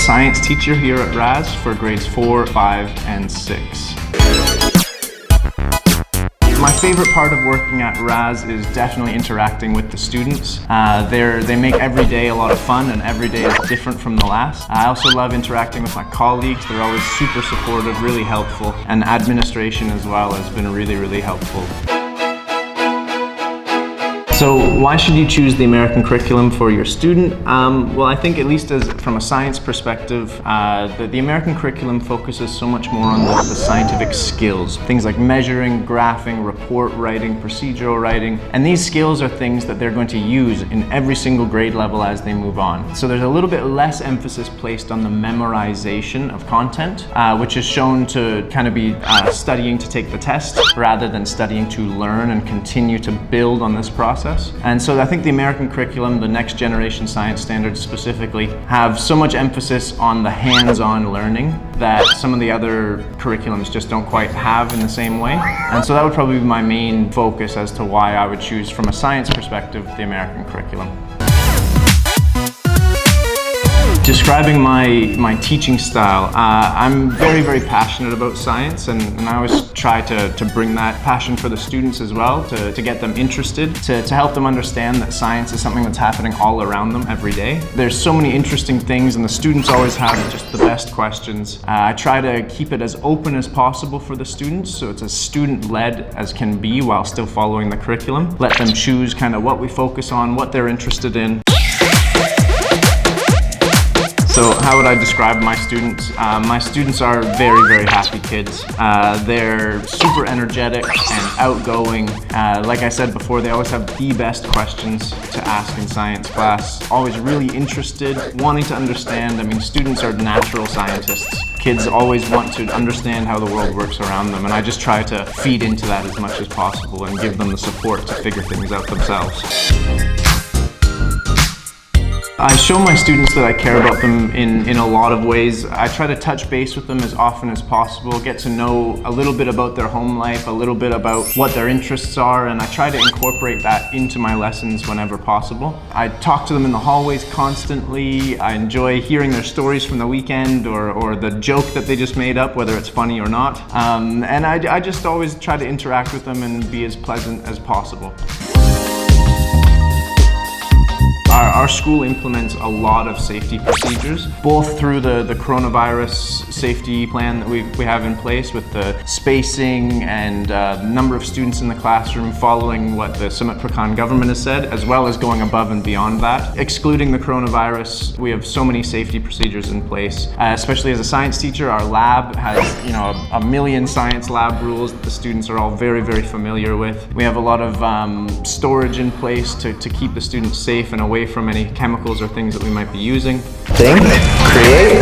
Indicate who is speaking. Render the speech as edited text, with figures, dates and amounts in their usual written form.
Speaker 1: science teacher here at RAS for grades 4, 5, and 6. My favorite part of working at RAS is definitely interacting with the students. They make every day a lot of fun, and every day is different from the last. I also love interacting with my colleagues. They're always super supportive, really helpful, and administration as well has been really, really helpful. So why should you choose the American curriculum for your student? Well, I think at least from a science perspective, the American curriculum focuses so much more on the scientific skills. Things like measuring, graphing, report writing, procedural writing. And these skills are things that they're going to use in every single grade level as they move on. So there's a little bit less emphasis placed on the memorization of content, which is shown to kind of be studying to take the test rather than studying to learn and continue to build on this process. And so I think the American curriculum, the next generation science standards specifically, have so much emphasis on the hands-on learning that some of the other curriculums just don't quite have in the same way. And so that would probably be my main focus as to why I would choose, from a science perspective, the American curriculum. Describing my teaching style, I'm very, very passionate about science, and I always try to bring that passion for the students as well, to get them interested, to help them understand that science is something that's happening all around them every day. There's so many interesting things, and the students always have just the best questions. I try to keep it as open as possible for the students, so it's as student-led as can be while still following the curriculum. Let them choose kind of what we focus on, what they're interested in. So how would I describe my students? My students are very, very happy kids. They're super energetic and outgoing. Like I said before, they always have the best questions to ask in science class. Always really interested, wanting to understand. I mean, students are natural scientists. Kids always want to understand how the world works around them, and I just try to feed into that as much as possible and give them the support to figure things out themselves. I show my students that I care about them in a lot of ways. I try to touch base with them as often as possible, get to know a little bit about their home life, a little bit about what their interests are, and I try to incorporate that into my lessons whenever possible. I talk to them in the hallways constantly. I enjoy hearing their stories from the weekend or the joke that they just made up, whether it's funny or not. And I just always try to interact with them and be as pleasant as possible. Our school implements a lot of safety procedures, both through the coronavirus safety plan that we have in place, with the spacing and number of students in the classroom following what the 𝘲𝘲𝘶 government has said, as well as going above and beyond that. Excluding the coronavirus, we have so many safety procedures in place. Especially as a science teacher, our lab has, a million science lab rules that the students are all very, very familiar with. We have a lot of storage in place to keep the students safe and away from any chemicals or things that we might be using.
Speaker 2: Think, create,